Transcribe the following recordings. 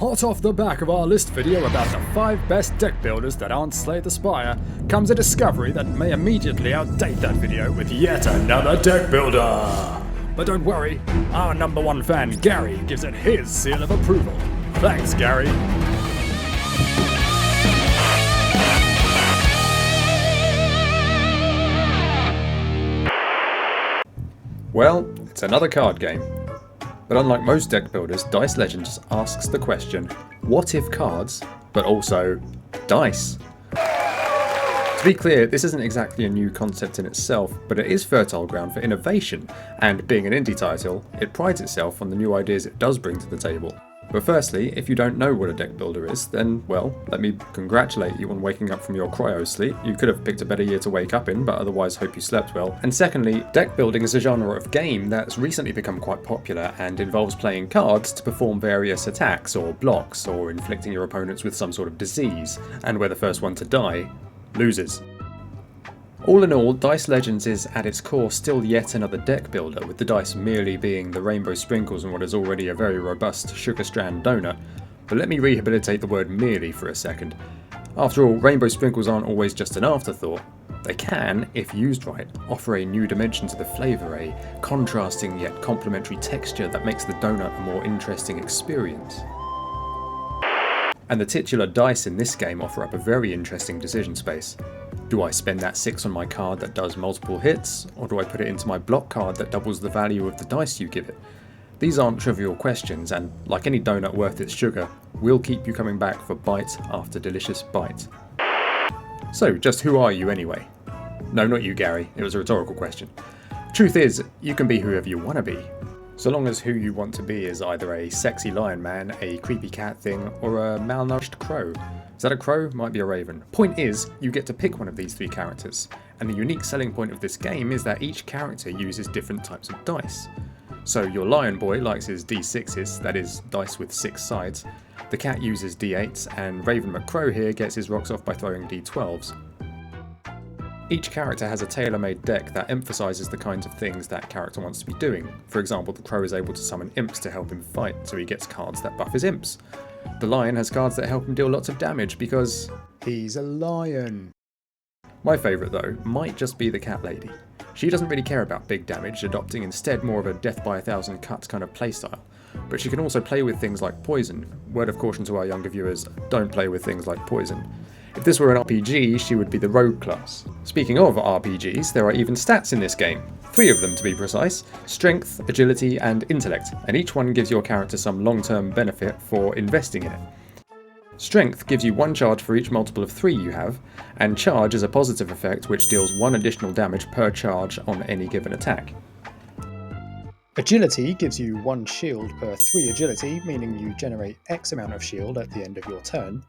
Hot off the back of our list video about the 5 best deck builders that aren't Slay the Spire, comes a discovery that may immediately outdate that video with yet another deck builder. But don't worry, our number 1 fan Gary gives it his seal of approval. Thanks, Gary. Well, it's another card game. But unlike most deck builders, Dice Legends asks the question, what if cards, but also dice? To be clear, this isn't exactly a new concept in itself, but it is fertile ground for innovation, and being an indie title, it prides itself on the new ideas it does bring to the table. But firstly, if you don't know what a deck builder is, then, well, let me congratulate you on waking up from your cryo sleep. You could have picked a better year to wake up in, but otherwise hope you slept well. And secondly, deck building is a genre of game that's recently become quite popular and involves playing cards to perform various attacks or blocks, or inflicting your opponents with some sort of disease, and where the first one to die loses. All in all, Dice Legends is at its core still yet another deck builder, with the dice merely being the rainbow sprinkles on what is already a very robust sugar strand donut. But let me rehabilitate the word merely for a second. After all, rainbow sprinkles aren't always just an afterthought. They can, if used right, offer a new dimension to the flavour, a contrasting yet complementary texture that makes the donut a more interesting experience. And the titular dice in this game offer up a very interesting decision space. Do I spend that 6 on my card that does multiple hits, or do I put it into my block card that doubles the value of the dice you give it? These aren't trivial questions, and like any donut worth its sugar, will keep you coming back for bite after delicious bite. So, just who are you anyway? No, not you, Gary, it was a rhetorical question. Truth is, you can be whoever you want to be, so long as who you want to be is either a sexy lion man, a creepy cat thing, or a malnourished crow. Is that a crow? Might be a raven. Point is, you get to pick one of these 3 characters, and the unique selling point of this game is that each character uses different types of dice. So your lion boy likes his d6s, that is, dice with 6 sides, the cat uses d8s, and Raven McCrow here gets his rocks off by throwing d12s. Each character has a tailor-made deck that emphasises the kinds of things that character wants to be doing. For example, the crow is able to summon imps to help him fight, so he gets cards that buff his imps. The lion has cards that help him deal lots of damage because he's a lion. My favourite though might just be the cat lady. She doesn't really care about big damage, adopting instead more of a death by 1,000 cuts kind of playstyle. But she can also play with things like poison. Word of caution to our younger viewers, don't play with things like poison. If this were an RPG, she would be the rogue class. Speaking of RPGs, there are even stats in this game. 3 of them to be precise: strength, agility, and intellect, and each one gives your character some long-term benefit for investing in it. Strength gives you 1 charge for each multiple of 3 you have, and charge is a positive effect which deals 1 additional damage per charge on any given attack. Agility gives you 1 shield per 3 agility, meaning you generate X amount of shield at the end of your turn.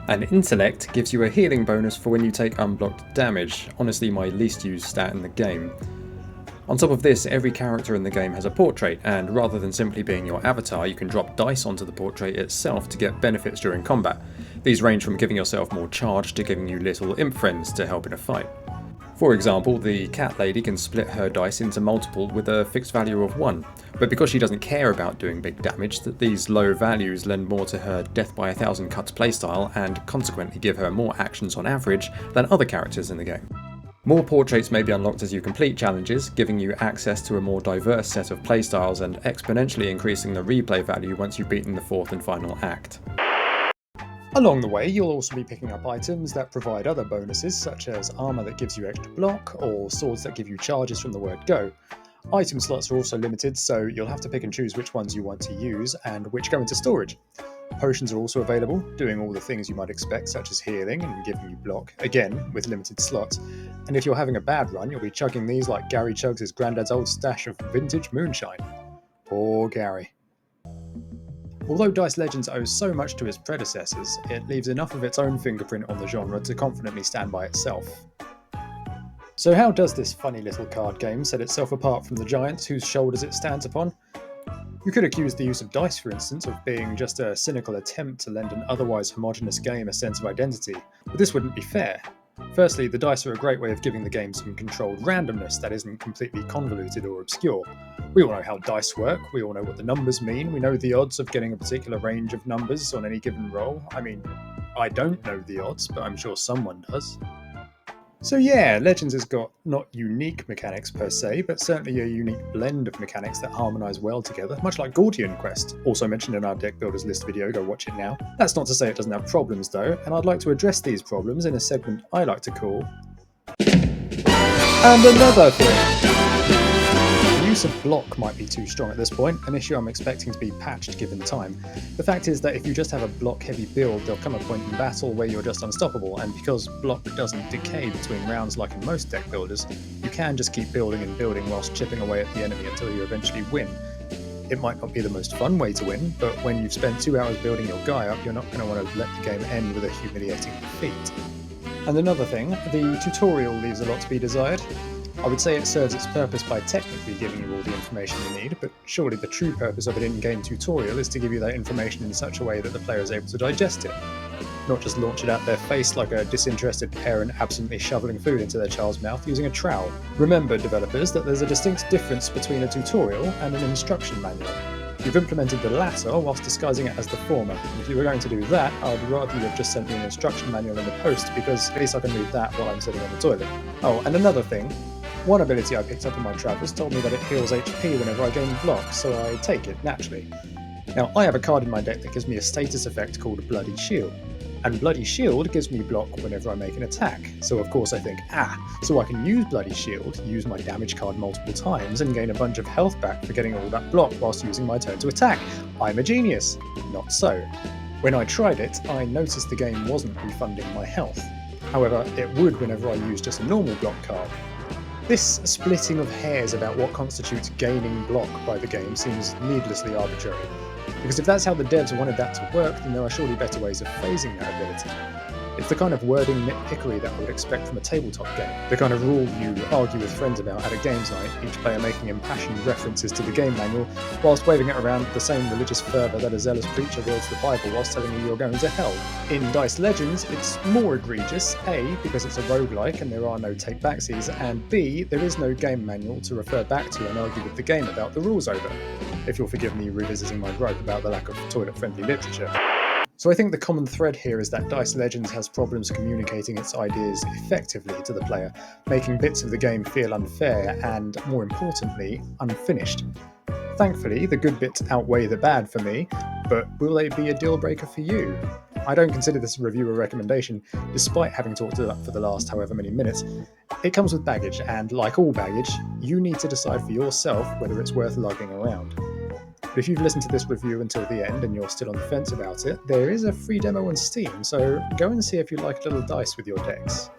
And intellect gives you a healing bonus for when you take unblocked damage, honestly my least used stat in the game. On top of this, every character in the game has a portrait, and rather than simply being your avatar, you can drop dice onto the portrait itself to get benefits during combat. These range from giving yourself more charge to giving you little imp friends to help in a fight. For example, the cat lady can split her dice into multiple with a fixed value of 1, but because she doesn't care about doing big damage, these low values lend more to her death by 1,000 cuts playstyle and consequently give her more actions on average than other characters in the game. More portraits may be unlocked as you complete challenges, giving you access to a more diverse set of playstyles and exponentially increasing the replay value once you've beaten the 4th and final act. Along the way, you'll also be picking up items that provide other bonuses, such as armour that gives you extra block, or swords that give you charges from the word go. Item slots are also limited, so you'll have to pick and choose which ones you want to use and which go into storage. Potions are also available, doing all the things you might expect, such as healing and giving you block, again with limited slots. And if you're having a bad run, you'll be chugging these like Gary chugs his granddad's old stash of vintage moonshine. Poor Gary. Although Dice Legends owes so much to its predecessors, it leaves enough of its own fingerprint on the genre to confidently stand by itself. So how does this funny little card game set itself apart from the giants whose shoulders it stands upon? You could accuse the use of dice, for instance, of being just a cynical attempt to lend an otherwise homogeneous game a sense of identity, but this wouldn't be fair. Firstly, the dice are a great way of giving the game some controlled randomness that isn't completely convoluted or obscure. We all know how dice work, we all know what the numbers mean, we know the odds of getting a particular range of numbers on any given roll. I mean, I don't know the odds, but I'm sure someone does. So yeah, Legends has got not unique mechanics per se, but certainly a unique blend of mechanics that harmonise well together, much like Gordian Quest, also mentioned in our Deck Builders list video, go watch it now. That's not to say it doesn't have problems though, and I'd like to address these problems in a segment I like to call And Another Thing. The use of block might be too strong at this point, an issue I'm expecting to be patched given time. The fact is that if you just have a block heavy build, there'll come a point in battle where you're just unstoppable, and because block doesn't decay between rounds like in most deck builders, you can just keep building and building whilst chipping away at the enemy until you eventually win. It might not be the most fun way to win, but when you've spent 2 hours building your guy up, you're not going to want to let the game end with a humiliating defeat. And another thing, the tutorial leaves a lot to be desired. I would say it serves its purpose by technically giving you all the information you need, but surely the true purpose of an in-game tutorial is to give you that information in such a way that the player is able to digest it, not just launch it at their face like a disinterested parent absently shoveling food into their child's mouth using a trowel. Remember, developers, that there's a distinct difference between a tutorial and an instruction manual. You've implemented the latter whilst disguising it as the former. And if you were going to do that, I'd rather you have just sent me an instruction manual in the post, because at least I can read that while I'm sitting on the toilet. Oh, and another thing. One ability I picked up in my travels told me that it heals HP whenever I gain block, so I take it, naturally. Now, I have a card in my deck that gives me a status effect called Bloody Shield. And Bloody Shield gives me block whenever I make an attack. So of course I think, so I can use Bloody Shield, use my damage card multiple times, and gain a bunch of health back for getting all that block whilst using my turn to attack. I'm a genius. Not so. When I tried it, I noticed the game wasn't refunding my health. However, it would whenever I used just a normal block card. This splitting of hairs about what constitutes gaining block by the game seems needlessly arbitrary. Because if that's how the devs wanted that to work, then there are surely better ways of phrasing that ability. It's the kind of wording nitpickery that I would expect from a tabletop game. The kind of rule you argue with friends about at a games night, each player making impassioned references to the game manual, whilst waving it around with the same religious fervour that a zealous preacher wields the Bible whilst telling you you're going to hell. In Dice Legends, it's more egregious, A, because it's a roguelike and there are no take-backsies, and B, there is no game manual to refer back to and argue with the game about the rules over. If you'll forgive me revisiting my gripe about the lack of toilet-friendly literature. So I think the common thread here is that Dice Legends has problems communicating its ideas effectively to the player, making bits of the game feel unfair and, more importantly, unfinished. Thankfully, the good bits outweigh the bad for me, but will they be a deal breaker for you? I don't consider this review a recommendation, despite having talked it up for the last however many minutes. It comes with baggage, and like all baggage, you need to decide for yourself whether it's worth lugging around. But if you've listened to this review until the end and you're still on the fence about it, there is a free demo on Steam, so go and see if you like a little dice with your decks.